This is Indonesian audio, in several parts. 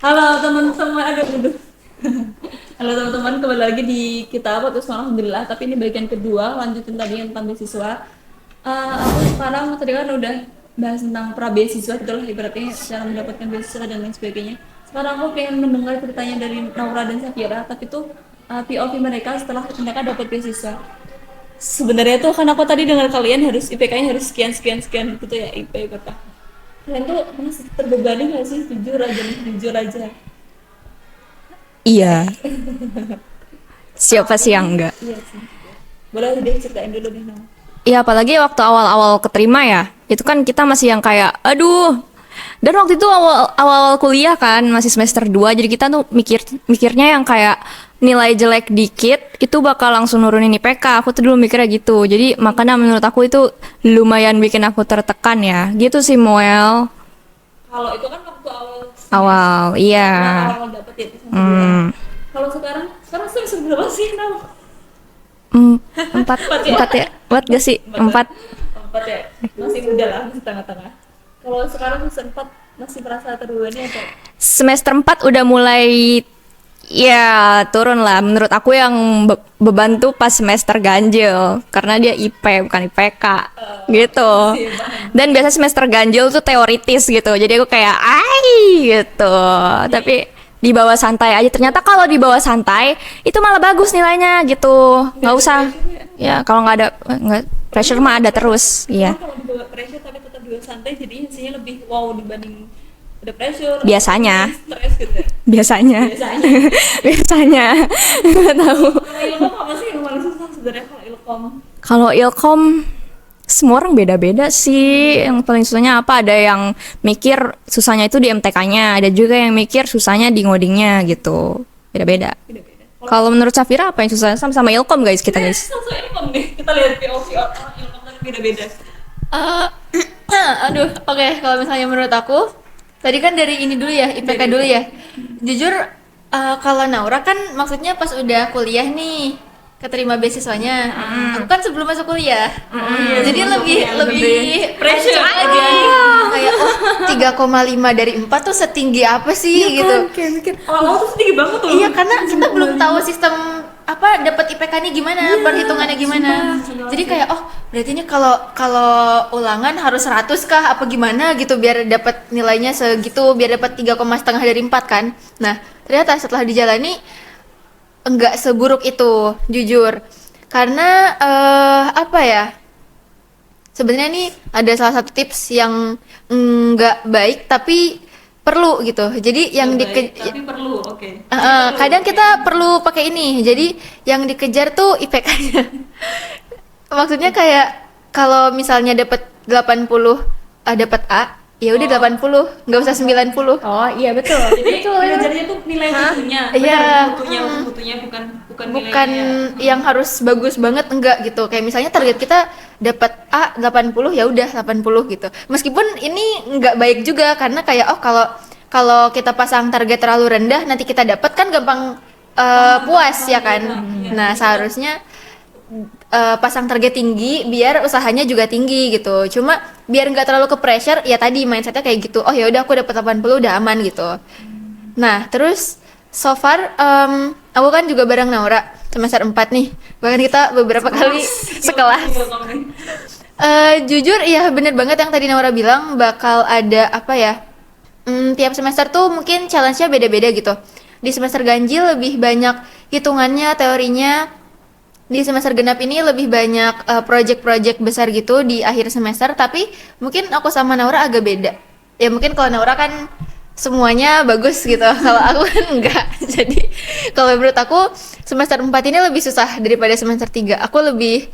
Halo teman-teman, aduh. Halo teman-teman, kembali lagi di kita podcast Alhamdulillah. Tapi ini bagian kedua, lanjutin tadi yang tentang beasiswa. Aku sekarang tadi kan udah bahas tentang pra beasiswa, gitu lah ibaratnya cara mendapatkan beasiswa dan lain sebagainya. Sekarang aku pengen mendengar ceritanya dari Naura dan Safira, tapi tuh POV mereka setelah mereka dapat beasiswa. Sebenarnya tuh kan aku tadi dengar kalian harus IPK-nya harus sekian sekian sekian gitu ya, IP berapa. Kalian tuh masih terbebani nggak sih? Jujur aja nih, jujur aja. Iya, siapa sih yang enggak? Iya sih. Boleh deh ceritain dulu deh, Nam. Iya, apalagi waktu awal-awal keterima ya, itu kan kita masih yang kayak, aduh. Dan waktu itu awal-awal kuliah kan, masih semester 2, jadi kita tuh mikirnya yang kayak nilai jelek dikit, itu bakal langsung nurunin IPK. Aku tuh dulu mikirnya gitu, jadi makanya menurut aku itu lumayan bikin aku tertekan ya. Gitu sih, Moel. Kalau itu kan waktu awal Awal, iya. awal dapet ya semester dua. Kalau sekarang semester berapa sih, Nam? Hmm, empat, Empat ya? empat ya? Empat gak sih? Empat. Empat ya? Masih muda lah, masih tengah-tengah. Kalau sekarang semester 4 masih merasa terbebani atau Semester 4 udah mulai ya turun lah. Menurut aku yang beban tuh pas semester ganjil karena dia IP bukan IPK gitu. masih bahan? Dan biasa semester ganjil tuh teoritis gitu. Jadi aku kayak gitu. Tapi di bawah santai aja. Ternyata kalau di bawah santai itu malah bagus nilainya gitu. Nggak usah. Ya kalau nggak pressure mah ada terus. Iya. Kalau dibawa pressure tapi tetap dibawa santai, jadi hasilnya lebih wow dibanding ada pressure, Biasanya. stres gitu ya. Biasanya. Biasanya. Biasanya. Nggak tahu. Kalau ilkom apa sih yang paling susah sebenarnya kalau ilkom? Kalau ilkom semua orang beda-beda sih. Yang paling susahnya apa? Ada yang mikir susahnya itu di MTK-nya, ada juga yang mikir susahnya di ngodingnya gitu. Beda-beda. Beda-beda. Kalau menurut Safira apa yang susah? Sama-sama ilkom guys kita guys. Sama ilkom nih, kita lihat POV orang ilkom kan beda-beda. Eh, aduh, oke. Kalau misalnya menurut aku, tadi kan dari ini dulu ya, IPK dulu ya. Jujur, kalau Naura kan maksudnya pas udah kuliah nih, keterima beasiswanya. Aku kan sebelum masuk kuliah, jadi lebih pressure aja. Kayak 3,5 dari 4 tuh setinggi apa sih gitu. Kayak mikir, Awal-awal tuh sedikit banget tuh. Iya, karena kita belum tahu sistem apa dapat IPK-nya gimana, perhitungannya gimana. Jadi kayak berarti ini kalau kalau ulangan harus 100 kah apa gimana gitu biar dapat nilainya segitu, biar dapat 3,5 dari 4 kan. Nah, ternyata setelah dijalani enggak seburuk itu, jujur. Karena apa ya? Sebenarnya nih ada salah satu tips yang enggak baik tapi perlu gitu. Jadi yang Baik, tapi perlu, oke. kadang kita perlu pakai ini. Jadi yang dikejar tuh IPK-nya. Maksudnya kayak kalau misalnya dapat 80 dapat A, ya udah 80, nggak usah 90. oh iya betul. Jadi belajarnya tuh nilai mutunya. Iya. Mutunya bukan Bukan nilainya. yang harus bagus banget, enggak gitu. Kayak misalnya target kita dapat A 80, ya udah 80 gitu. Meskipun ini enggak baik juga karena kayak kalau kalau kita pasang target terlalu rendah nanti kita dapat kan gampang puas ya kan. Nah, seharusnya pasang target tinggi biar usahanya juga tinggi gitu. Cuma biar nggak terlalu ke pressure, ya tadi mindsetnya kayak gitu. Oh ya udah aku dapat 80 udah aman gitu. Nah, terus so far aku kan juga bareng Naura semester 4 nih. Bahkan kita beberapa kali sekelas. Jujur ya bener banget yang tadi Naura bilang bakal ada apa ya? Tiap semester tuh mungkin challenge-nya beda-beda gitu. Di semester ganjil lebih banyak hitungannya, teorinya. Di semester genap ini lebih banyak project-project besar gitu di akhir semester, tapi mungkin aku sama Naura agak beda. Ya mungkin kalau Naura kan semuanya bagus gitu. Kalau aku kan enggak. Jadi kalau menurut aku semester 4 ini lebih susah daripada semester 3. Aku lebih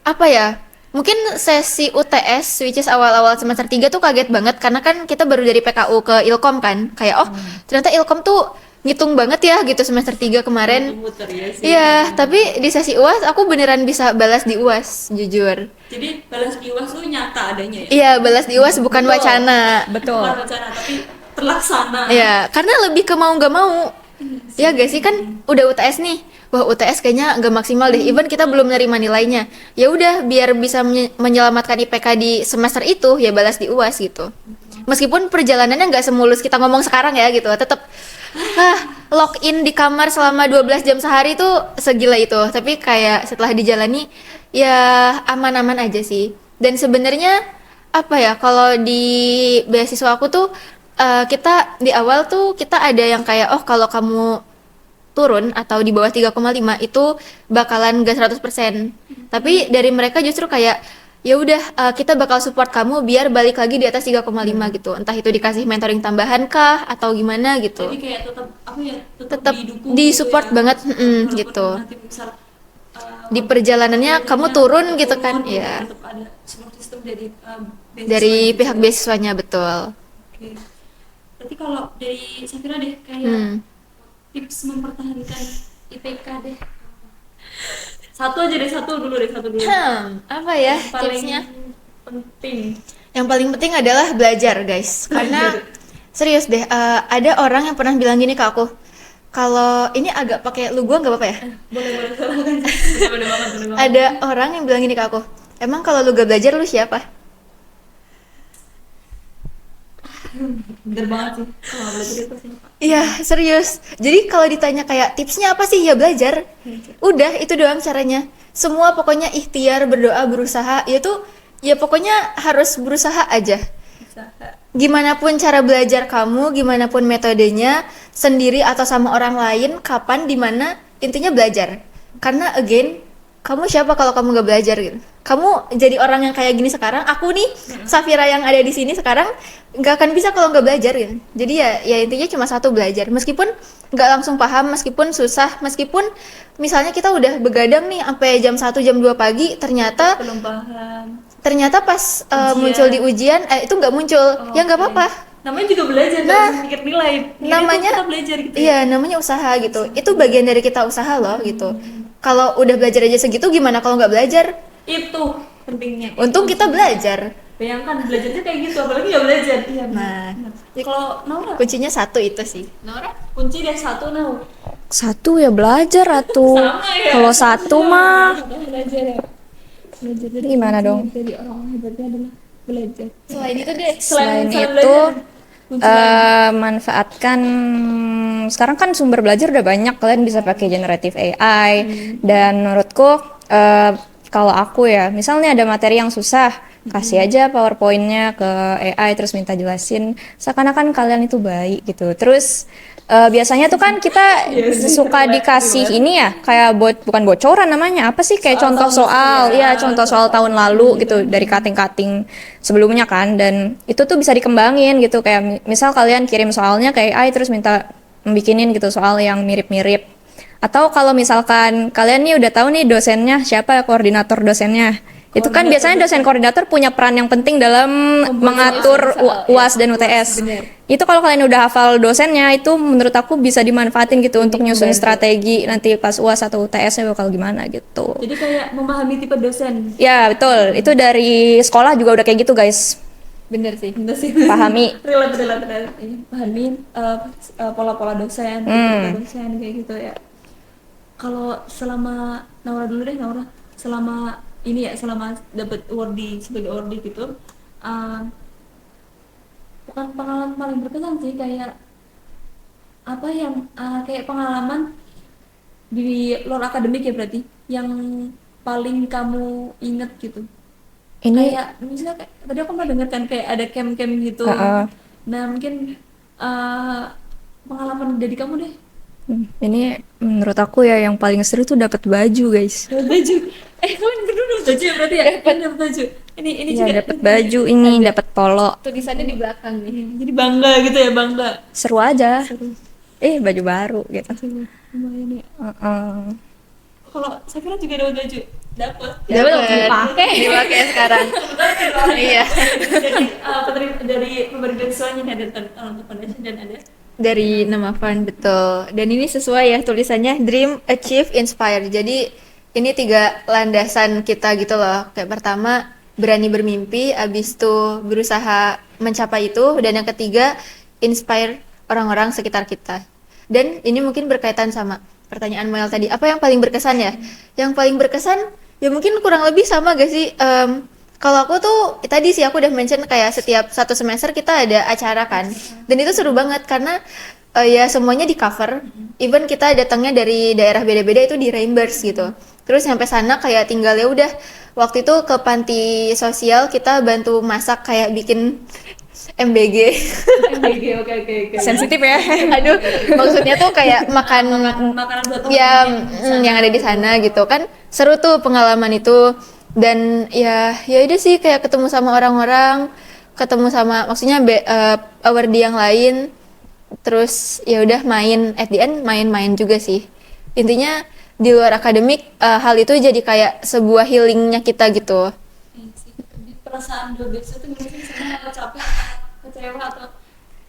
apa ya? Mungkin sesi UTS which is awal-awal semester 3 tuh kaget banget karena kan kita baru dari PKU ke Ilkom kan. Kayak ternyata Ilkom tuh ngitung banget ya gitu semester 3 kemarin. Muter ya sih. Iya, tapi di sesi UAS aku beneran bisa balas di UAS, jujur. Jadi balas di UAS tuh nyata adanya ya. Iya, balas di UAS bukan Betul. wacana. Betul. Bukan wacana tapi terlaksana. Iya, karena lebih ke mau nggak mau. Ya gak sih, kan udah UTS nih. Wah, UTS kayaknya nggak maksimal deh. Even kita belum nerima nilainya. Ya udah, biar bisa menyelamatkan IPK di semester itu, ya balas di UAS gitu. Meskipun perjalanannya nggak semulus kita ngomong sekarang ya gitu, tetap lock in di kamar selama 12 jam sehari tuh segila itu. Tapi kayak setelah dijalani ya aman-aman aja sih. Dan sebenarnya apa ya, kalau di beasiswa aku tuh kita di awal tuh kita ada yang kayak, oh kalau kamu turun atau di bawah 3,5 itu bakalan gak 100%. Tapi dari mereka justru kayak ya udah, kita bakal support kamu biar balik lagi di atas 3,5 gitu. Entah itu dikasih mentoring tambahan kah atau gimana gitu. Jadi kayak tetap apa ya, Tetap didukung di gitu support ya. banget, Walaupun gitu. nanti misal Di perjalanannya kamu turun gitu kan, turun, ya. tetap ada support system dari Dari beasiswa pihak gitu. beasiswanya, betul. Oke. Berarti kalau dari Safira deh kayak tips mempertahankan IPK deh. Satu aja deh, satu dulu. Apa ya Yang paling tipsnya? penting. Yang paling penting adalah belajar, guys. Karena serius deh, ada orang yang pernah bilang gini ke aku. Kalau ini agak pakai lu gua nggak apa-apa ya? Boleh silakan. Boleh banget. Ada orang yang bilang gini ke aku. Emang kalau lu gak belajar lu siapa? Bener banget sih. Kalau belajar itu sih. Iya, serius. Jadi kalau ditanya kayak tipsnya apa sih? Ya belajar. Udah, itu doang caranya. Semua pokoknya ikhtiar, berdoa, berusaha. Ya tuh, ya pokoknya harus berusaha aja. Bisa. Gimana pun cara belajar kamu, gimana pun metodenya, sendiri atau sama orang lain, kapan, dimana, intinya belajar. Karena again, kamu siapa kalau kamu gak belajar gitu? Kamu jadi orang yang kayak gini sekarang, aku nih, Safira yang ada di sini sekarang, gak akan bisa kalau gak belajar gitu. Jadi ya intinya cuma satu, belajar. Meskipun gak langsung paham, meskipun susah, meskipun misalnya kita udah begadang nih sampai jam 1, jam 2 pagi, ternyata Belum paham. pas Ujian. muncul di ujian itu nggak muncul, ya nggak Oke. apa-apa. Namanya juga belajar, Nah, nggak mikir nilai. Ini Namanya tuh kita belajar gitu. iya, namanya usaha gitu. Itu bagian dari kita usaha loh gitu. Kalau udah belajar aja segitu, gimana kalau nggak belajar? Itu pentingnya. Untung kita belajar. Bayangkan belajarnya kayak gitu, apalagi nggak belajar. Iya. Nah, Kalau Naura, kuncinya satu itu sih. Naura kunci deh satu Nau. Satu ya belajar atuh. Sama ya. Kalau satu mah Belajar ya. Belajar dari gimana kunci dong? Dari orang hebatnya adalah belajar. Selain itu deh. Selain itu belajar, kunci lain. manfaatkan sekarang kan sumber belajar udah banyak, kalian bisa pakai generative AI dan menurutku kalau aku ya misalnya ada materi yang susah kasih aja PowerPoint-nya ke AI terus minta jelasin seakan-akan kalian itu baik gitu. Terus biasanya tuh kan kita suka dikasih ini ya kayak bukan bocoran namanya apa sih kayak contoh soal ya contoh soal tahun lalu gitu dari cutting sebelumnya kan, dan itu tuh bisa dikembangin gitu kayak misal kalian kirim soalnya ke AI terus minta membikinin gitu soal yang mirip-mirip, atau kalau misalkan kalian nih udah tahu nih dosennya siapa, koordinator dosennya itu kan biasanya dosen koordinator punya peran yang penting dalam mengatur UAS dan UTS. Itu kalau kalian udah hafal dosennya itu menurut aku bisa dimanfaatin gitu untuk nyusun strategi nanti pas UAS atau UTS-nya bakal gimana gitu. Jadi kayak memahami tipe dosen. Ya betul, itu dari sekolah juga udah kayak gitu guys. Bener sih. Bener sih. Pahami. relate. Iya, pahami pola-pola dosen, tipe dosen kayak gitu ya. Kalau selama Naura dulu deh, Naura, selama ini ya, selama dapat awardee sebagai awardee gitu, bukan pengalaman paling berkesan sih, kayak apa yang kayak pengalaman di luar akademik ya berarti yang paling kamu inget gitu. Ini Kayak misalnya kayak, tadi aku pernah dengar kan kayak ada camp-camp gitu. Nah mungkin pengalaman dari kamu deh. ini menurut aku ya yang paling seru tuh dapat baju guys. Dapat baju. Kalian berdua dapat baju ya berarti ya? Dapat baju. Ini Ya juga dapat baju ini, dapat polo. Tulisannya di belakang nih. jadi bangga gitu ya, bangga. Seru aja. Baju baru gitu. Lumayan ya. Kalau Safira juga dapat baju. Dapat. Dipakai sekarang. Iya. Dari pemberi beasiswanya ada untuk foundation dan ada Dari nama fund, betul. Dan ini sesuai ya tulisannya Dream, Achieve, Inspire. Jadi ini 3 landasan kita gitu loh. Kayak pertama berani bermimpi, abis itu berusaha mencapai itu, dan yang ketiga inspire orang-orang sekitar kita. Dan ini mungkin berkaitan sama pertanyaan Moel tadi, apa yang paling berkesan ya? Yang paling berkesan ya mungkin kurang lebih sama gak sih? Kalau aku tuh tadi sih aku udah mention kayak setiap 1 semester kita ada acara kan, dan itu seru banget karena ya semuanya di cover. Even kita datangnya dari daerah beda-beda itu di reimburse gitu. Terus sampai sana kayak tinggal ya udah waktu itu ke panti sosial kita bantu masak kayak bikin MBG. MBG, oke. Sensitif ya. Aduh, maksudnya tuh kayak makan Makanan buat ya teman-teman yang ada di sana gitu kan. Seru tuh pengalaman itu. Dan ya udah sih kayak ketemu sama orang-orang, ketemu sama maksudnya award yang lain. Terus ya udah main, at the end main-main juga sih. Intinya di luar akademik hal itu jadi kayak sebuah healingnya kita gitu. Iya sih. Perasaan Dobes itu gimana sih, senang atau capek, kecewa atau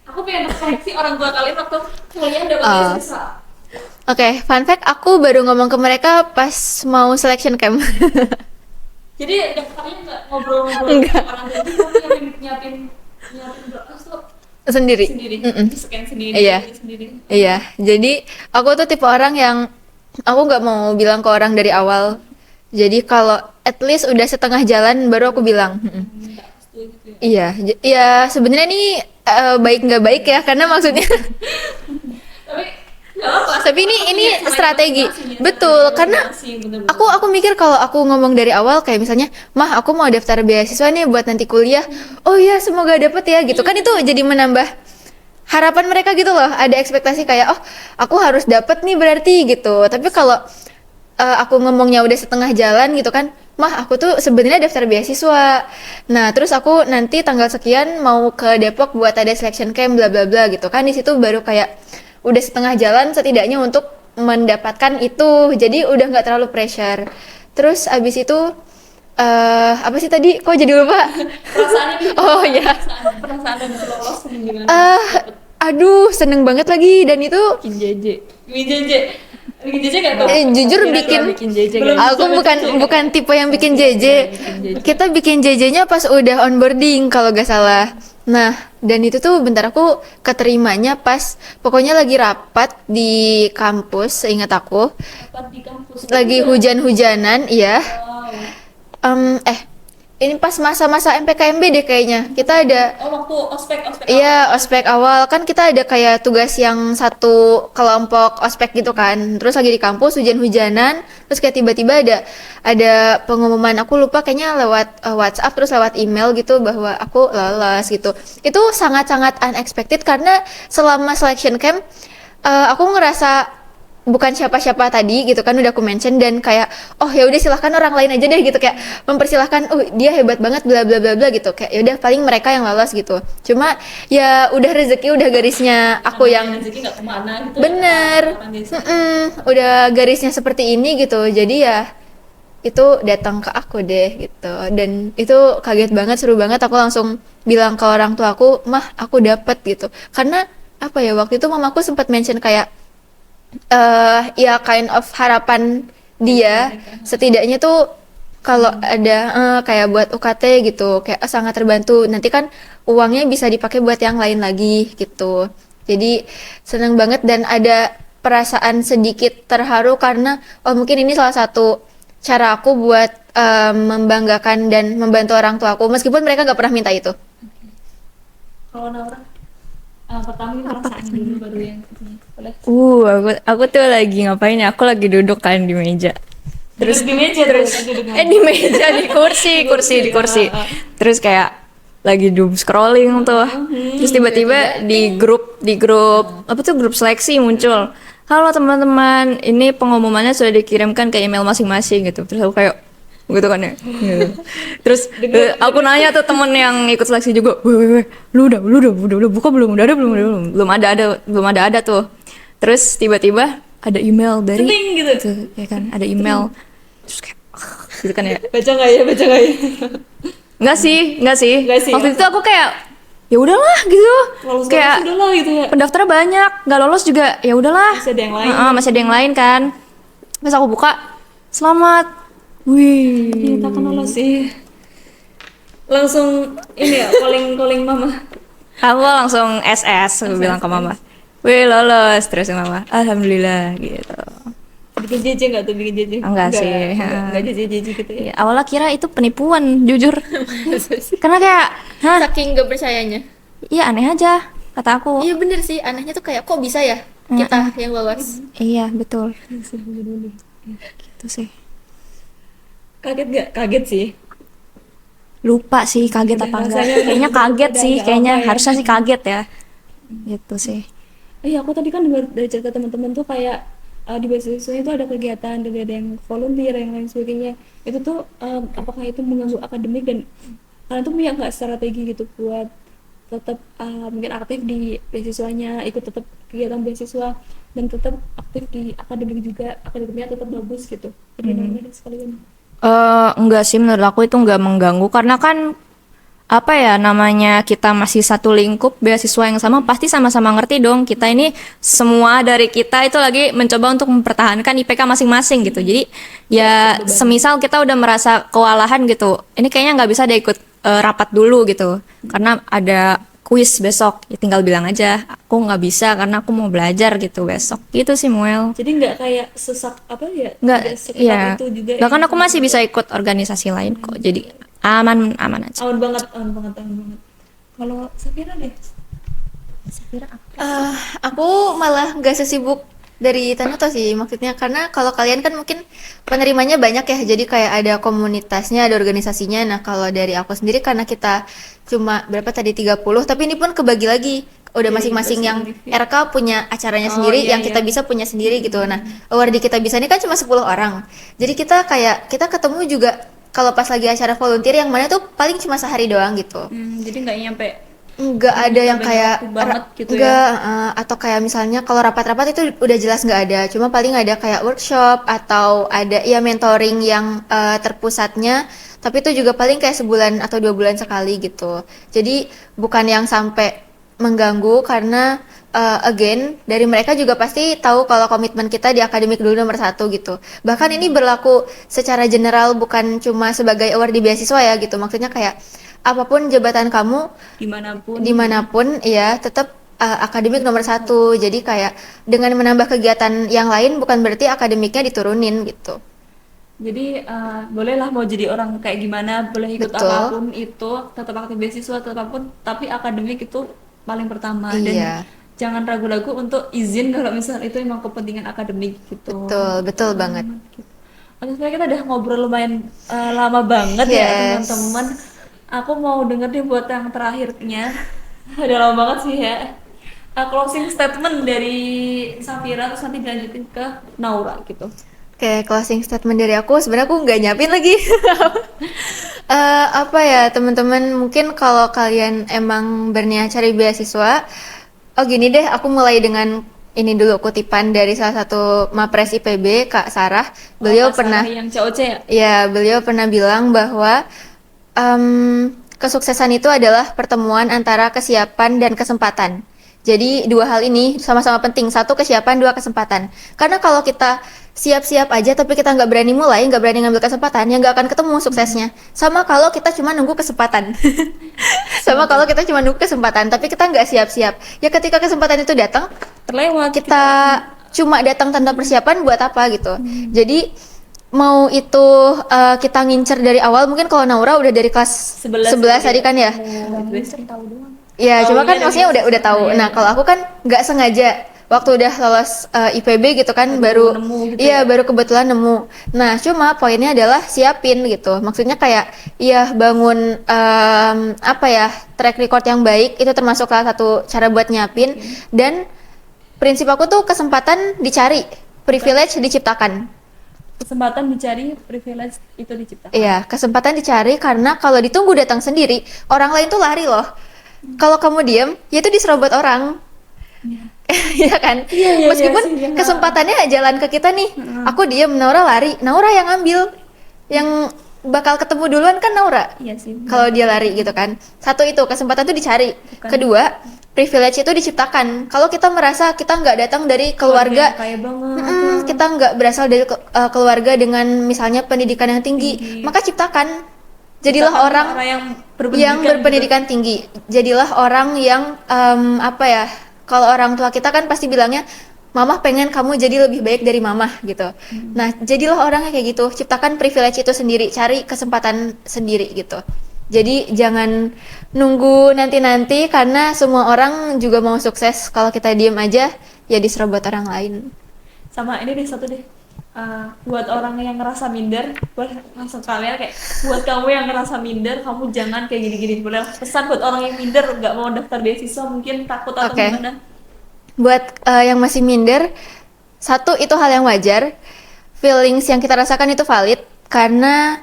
aku pengen refleksi orang tua kalian waktu kuliah dapat beasiswa. Oke, fun fact, aku baru ngomong ke mereka pas mau selection camp. Jadi daftarnya nggak ngobrol-ngobrol sama orang tua, tapi nyiapin berkas tuh Sendiri. sendiri, scan sendiri, Iya. sendiri. Iya, jadi aku tuh tipe orang yang aku nggak mau bilang ke orang dari awal. Jadi kalau at least udah setengah jalan baru aku bilang. Nggak setuju gitu ya. Iya, ya sebenarnya ini baik nggak baik ya, karena maksudnya Tapi nggak apa. tapi ini Iya, strategi, masing-masing, betul. strategi Karena masing-masing, bener-bener. aku mikir kalau aku ngomong dari awal kayak misalnya, mah aku mau daftar beasiswa nih buat nanti kuliah. Oh iya, semoga dapet ya gitu kan, itu jadi menambah harapan mereka gitu loh. Ada ekspektasi kayak oh aku harus dapet nih berarti gitu. Tapi kalau aku ngomongnya udah setengah jalan gitu kan, mah aku tuh sebenarnya daftar beasiswa. Nah terus aku nanti tanggal sekian mau ke Depok buat ada selection camp bla bla bla gitu kan. Di situ baru kayak udah setengah jalan setidaknya untuk mendapatkan itu. Jadi udah nggak terlalu pressure. Terus abis itu apa sih tadi? Kok jadi lupa? Perasaannya nih, Oh ya. perasaan dan lolos gimana? Aduh seneng banget lagi dan itu Bikin JJ. Bikin JJ nggak tuh? jujur bikin JJ Belum aku bukan tipe yang bikin JJ. Kita bikin JJ-nya pas udah onboarding kalau gak salah. Nah, dan itu tuh bentar aku keterimanya pas pokoknya lagi rapat di kampus, seingat aku. Rapat di kampus. Lagi hujan-hujanan, iya. Wow. Ini pas masa-masa MPKMB deh kayaknya. Kita ada Oh, waktu ospek. iya, ospek awal kan kita ada kayak tugas yang satu kelompok ospek gitu kan. Terus lagi di kampus hujan-hujanan, terus kayak tiba-tiba ada pengumuman, aku lupa kayaknya lewat WhatsApp terus lewat email gitu bahwa aku lolos gitu. Itu sangat-sangat unexpected karena selama selection camp aku ngerasa bukan siapa-siapa tadi gitu kan, udah aku mention, dan kayak oh ya udah silahkan orang lain aja deh gitu, kayak mempersilahkan, oh dia hebat banget bla bla bla bla gitu, kayak ya udah paling mereka yang lolos gitu. Cuma ya udah rezeki, udah garisnya aku yang rezeki nggak kemana gitu. bener. Orang desa. Udah garisnya seperti ini gitu, jadi ya itu datang ke aku deh gitu. Dan itu kaget banget, seru banget. Aku langsung bilang ke orang tua aku, mah aku dapet gitu. Karena apa ya, waktu itu mamaku sempat mention kayak ya kind of harapan dia setidaknya tuh kalau ada kayak buat UKT gitu, kayak sangat terbantu. Nanti kan uangnya bisa dipakai buat yang lain lagi gitu. Jadi seneng banget dan ada perasaan sedikit terharu karena oh mungkin ini salah satu cara aku buat membanggakan dan membantu orang tua aku meskipun mereka nggak pernah minta itu. Kalau Naura, pertama ini perasaan dulu baru yang ini. Boleh. Aku tuh lagi ngapain ya? Aku lagi duduk kan di meja. Terus di meja terus. Di meja, di kursi. Terus kayak lagi doom scrolling tuh. Terus tiba-tiba di grup apa tuh, grup seleksi muncul. Halo teman-teman, ini pengumumannya sudah dikirimkan ke email masing-masing gitu. Terus aku kayak gitu kan ya. Gitu. Terus aku nanya tuh temen yang ikut seleksi juga, weh, lu udah buka belum? Udah ada belum? Belum ada tuh. Terus tiba-tiba ada email dari Ceting gitu. tuh, ya kan, ada email. Terus kayak gitu kan ya. Baca nggak ya? Enggak sih. Nggak sih, Waktu ya. itu aku kayak ya udahlah gitu. Lolos Kayak udah lah gitu ya. pendaftar banyak, nggak lolos juga ya udahlah. Masih ada yang lain. Masih ada yang lain kan. Pas aku buka, selamat. Wih. Ternyata kan lolos sih. Langsung ini ya, calling mama. Aku langsung SS, aku bilang ke mama. Wih lolos, terus mama, alhamdulillah gitu. Bikin JJ nggak tuh, bikin JJ? Enggak sih. Nggak JJ gitu ya. Ya, awalnya kira itu penipuan, jujur. Karena kayak, hah, Saking gak percayanya. iya aneh aja. kata aku. Iya bener sih, anehnya tuh kayak kok bisa ya kita yang lolos. Iya, betul. Bener-bener. Itu sih. Kaget gak? Kaget sih. Lupa sih kaget apa enggak. rasanya Kayaknya udah- kaget udah sih, nggak kayaknya apa ya. harusnya sih kaget ya. Gitu sih. Iya, aku tadi kan dengar dari cerita teman-teman tuh kayak di beasiswa itu ada kegiatan, ada yang volunteer, yang lain sebagainya. Itu tuh apakah itu mengganggu akademik dan kalian tuh punya nggak strategi gitu buat tetap mungkin aktif di beasiswanya, ikut tetap kegiatan beasiswa dan tetap aktif di akademik juga, akademiknya tetap bagus gitu. Jadi namanya sekalian. Enggak sih, menurut aku itu enggak mengganggu karena kan apa ya namanya, kita masih satu lingkup beasiswa yang sama, pasti sama-sama ngerti dong kita ini, semua dari kita itu lagi mencoba untuk mempertahankan IPK masing-masing gitu. Jadi ya semisal kita udah merasa kewalahan gitu, ini kayaknya nggak bisa deh ikut rapat dulu gitu karena ada kuis besok, ya tinggal bilang aja aku nggak bisa karena aku mau belajar gitu besok, gitu sih Muel. Jadi nggak kayak sesak apa ya? Nggak, tidak seketat ya itu juga. bahkan yang aku masih bisa ikut organisasi lain kok, jadi aman aman aja. aman banget, aman banget, aman banget. Kalau Safira deh. Safira apa? Aku malah nggak sesibuk dari Tanoto sih, maksudnya karena kalau kalian kan mungkin penerimanya banyak ya, jadi kayak ada komunitasnya, ada organisasinya. Nah kalau dari aku sendiri karena kita cuma berapa tadi 30, tapi ini pun kebagi lagi. Udah Iya, masing-masing kita yang sendiri. RK punya acaranya Oh, sendiri, iya, yang kita iya. bisa punya sendiri gitu. Nah, award di kita bisa ini kan cuma 10 orang. Jadi kita kayak kita ketemu juga kalau pas lagi acara volunteer yang mana tuh paling cuma sehari doang gitu. Jadi nggak nyampe Nggak ada yang banyak kayak waktu banget gitu ya. nggak, atau kayak misalnya kalau rapat-rapat itu udah jelas nggak ada, cuma paling ada kayak workshop atau ada ya mentoring yang terpusatnya, tapi itu juga paling kayak sebulan atau 2 bulan sekali gitu. Jadi bukan yang sampai mengganggu karena again dari mereka juga pasti tahu kalau komitmen kita di akademik dulu nomor satu gitu. Bahkan ini berlaku secara general, bukan cuma sebagai award di beasiswa ya gitu. Maksudnya kayak apapun jabatan kamu dimanapun ya tetap akademik nomor satu. Jadi kayak dengan menambah kegiatan yang lain bukan berarti akademiknya diturunin gitu. Jadi bolehlah mau jadi orang kayak gimana, boleh ikut Betul. apapun itu, tetap aktif beasiswa, tetap apapun, tapi akademik itu paling pertama. Iya. Dan jangan ragu-ragu untuk izin kalau misal itu emang kepentingan akademik gitu. Betul banget. Oke, sebenarnya kita udah ngobrol lumayan lama banget ya Yes. teman-teman. Aku mau denger deh buat yang terakhirnya. Udah lama banget sih ya. Closing statement dari Safira terus nanti dilanjutin ke Naura gitu. Kayak closing statement dari aku, sebenarnya aku nggak nyiapin lagi. Apa ya teman-teman, mungkin kalau kalian emang berniat cari beasiswa, oh gini deh, aku mulai dengan ini dulu kutipan dari salah satu Mapres IPB, Kak Sarah. Beliau Kak pernah, Sarah yang COC ya? ya beliau pernah bilang bahwa kesuksesan itu adalah pertemuan antara kesiapan dan kesempatan. Jadi dua hal ini sama-sama penting. Satu kesiapan, dua kesempatan. Karena kalau kita siap-siap aja tapi kita nggak berani mulai, nggak berani ngambil kesempatan, ya nggak akan ketemu suksesnya. Sama kalau kita cuma nunggu kesempatan. Sama kalau kita cuma nunggu kesempatan, tapi kita nggak siap-siap. Ya ketika kesempatan itu datang, Terlewat. kita cuma datang tanpa persiapan buat apa gitu. Jadi mau itu kita ngincer dari awal, mungkin kalau Naura udah dari kelas 11 tadi kan ya. Tahu doang. Ya, Tahu cuma kan iya, maksudnya dari udah tahu. iya, Nah, iya. kalau aku kan nggak sengaja waktu udah lolos IPB gitu kan baru nemu gitu iya ya? baru kebetulan nemu. Nah, cuma poinnya adalah siapin gitu. Maksudnya kayak ya bangun apa ya, track record yang baik itu termasuk salah satu cara buat nyiapin. Dan prinsip aku tuh kesempatan dicari, privilege diciptakan. Kesempatan dicari, privilege itu diciptakan. Iya, kesempatan dicari karena kalau ditunggu datang sendiri, orang lain tuh lari loh. Kalau kamu diem, ya itu diserobot orang. Iya kan? Iya, Meskipun sih, iya. kesempatannya jalan ke kita nih. Aku diem, Naura lari. Naura yang ambil. Yang bakal ketemu duluan kan Naura. Iya sih. Kalau dia lari gitu kan. Satu itu, kesempatan itu dicari. Kedua, privilege itu diciptakan. Kalau kita merasa kita nggak datang dari keluarga Kaya banget. kita nggak berasal dari keluarga dengan misalnya pendidikan yang tinggi, maka ciptakan. Jadilah Ciptakan orang yang yang berpendidikan tinggi. Jadilah orang yang apa ya? Kalau orang tua kita kan pasti bilangnya, Mama pengen kamu jadi lebih baik dari Mama gitu. Nah, jadilah orang yang kayak gitu. Ciptakan privilege itu sendiri, cari kesempatan sendiri gitu. Jadi jangan nunggu nanti-nanti karena semua orang juga mau sukses. Kalau kita diem aja ya diserobot orang lain. Sama ini deh satu deh. Buat orang yang ngerasa minder, buat langsung kalian kayak buat kamu yang ngerasa minder, kamu jangan kayak gini-gini. Boleh pesan buat orang yang minder nggak mau daftar beasiswa, mungkin takut atau Oke. gimana? Buat yang masih minder, satu itu hal yang wajar. Feelings yang kita rasakan itu valid karena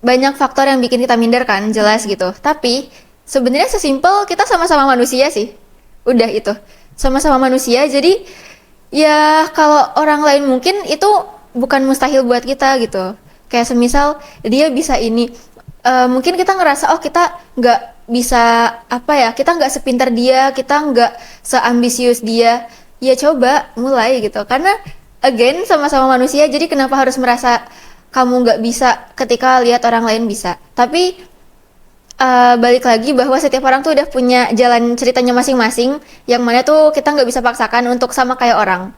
banyak faktor yang bikin kita minder kan, jelas gitu. Tapi sebenarnya sesimpel kita sama-sama manusia sih. Udah itu. Sama-sama manusia. Jadi ya kalau orang lain mungkin itu bukan mustahil buat kita gitu. Kayak semisal dia bisa ini, mungkin kita ngerasa oh kita nggak bisa apa ya, kita nggak sepintar dia, kita nggak seambisius dia. Ya coba mulai gitu. Karena again sama-sama manusia, jadi kenapa harus merasa kamu nggak bisa ketika lihat orang lain bisa. Tapi balik lagi bahwa setiap orang tuh udah punya jalan ceritanya masing-masing, yang mana tuh kita nggak bisa paksakan untuk sama kayak orang.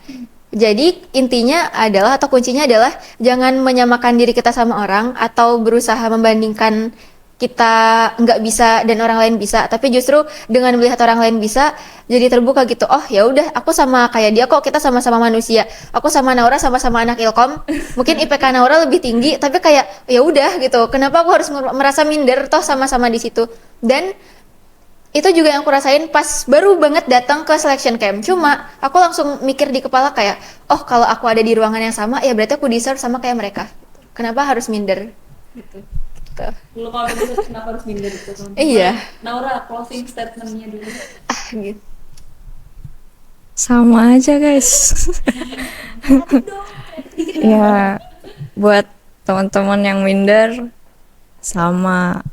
Jadi intinya adalah atau kuncinya adalah jangan menyamakan diri kita sama orang atau berusaha membandingkan kita nggak bisa dan orang lain bisa, tapi justru dengan melihat orang lain bisa jadi terbuka gitu. Oh ya udah, aku sama kayak dia kok, kita sama-sama manusia. Aku sama Naura sama-sama anak Ilkom. Mungkin IPK Naura lebih tinggi, tapi kayak ya udah gitu. Kenapa aku harus merasa minder, toh sama-sama di situ. Dan itu juga yang aku rasain pas baru banget datang ke selection camp. Cuma aku langsung mikir di kepala kayak, oh kalau aku ada di ruangan yang sama, ya berarti aku deserve sama kayak mereka. Kenapa harus minder? Gitu. Gitu. Dulu kalau minder kenapa harus minder gitu teman-teman? Iya. Naura closing statementnya dulu. Gitu. Sama aja guys. Ya, buat teman-teman yang minder sama.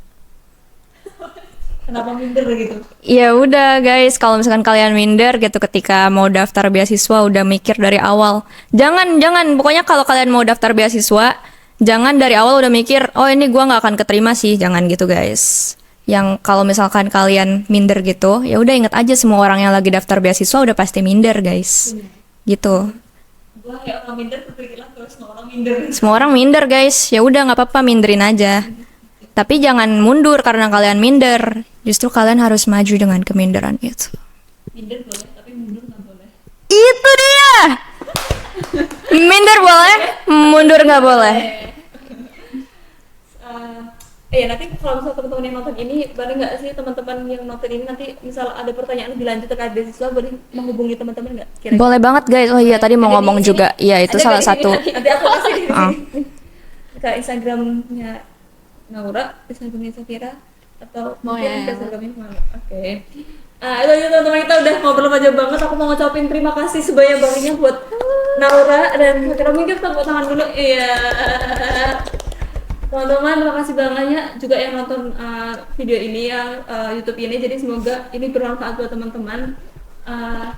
Kenapa minder gitu? Ya udah guys, kalau misalkan kalian minder gitu ketika mau daftar beasiswa udah mikir dari awal. Jangan pokoknya kalau kalian mau daftar beasiswa, jangan dari awal udah mikir, oh ini gua nggak akan keterima sih, jangan gitu guys. Yang kalau misalkan kalian minder gitu, ya udah ingat aja semua orang yang lagi daftar beasiswa udah pasti minder guys. Gitu. Gua kayak orang minder kepikiran terus semua orang minder. Semua orang minder guys, ya udah nggak apa-apa minderin aja. Tapi jangan mundur karena kalian minder. Justru kalian harus maju dengan keminderan itu. Minder boleh, tapi mundur nggak boleh. Itu dia. Minder boleh, mundur nggak boleh. Ya nanti kalau misal teman-teman yang nonton ini, boleh nggak sih teman-teman yang nonton ini nanti misal ada pertanyaan lebih lanjut terkait beasiswa, boleh menghubungi teman-teman nggak? Kira-kira? Boleh banget guys. Oh iya tadi mau Ada di ngomong sini. juga. Iya itu Ada salah nggak di satu. sini? Nanti aku kasih di Ah. sini. Ke Instagramnya Naura, Instagramnya Safira, atau Mau mungkin ya. ke Instagramnya Mami. Oke. Itu aja teman-teman, kita udah ngobrol panjang banget. Aku mau ngucapin terima kasih sebanyak-banyaknya buat Naura dan Safira. Mungkin tepuk tangan dulu. Iya. Teman-teman, terima kasih banyak juga yang nonton video ini ya, YouTube ini. Jadi semoga ini bermanfaat buat teman-teman.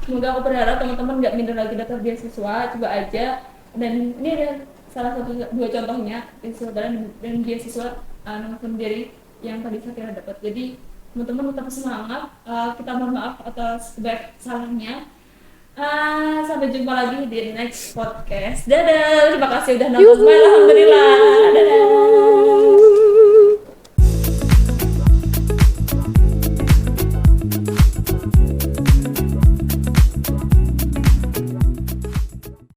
Semoga aku berharap teman-teman nggak minder lagi daftar beasiswa, coba aja. Dan ini ada salah satu dua contohnya beasiswa dan beasiswa nomor sendiri yang tadi saya kira dapat. Jadi teman-teman tetap semangat. Kita mohon maaf atas sebaik salahnya. Sampai jumpa lagi di next podcast. Dadah, terima kasih udah nonton. Alhamdulillah.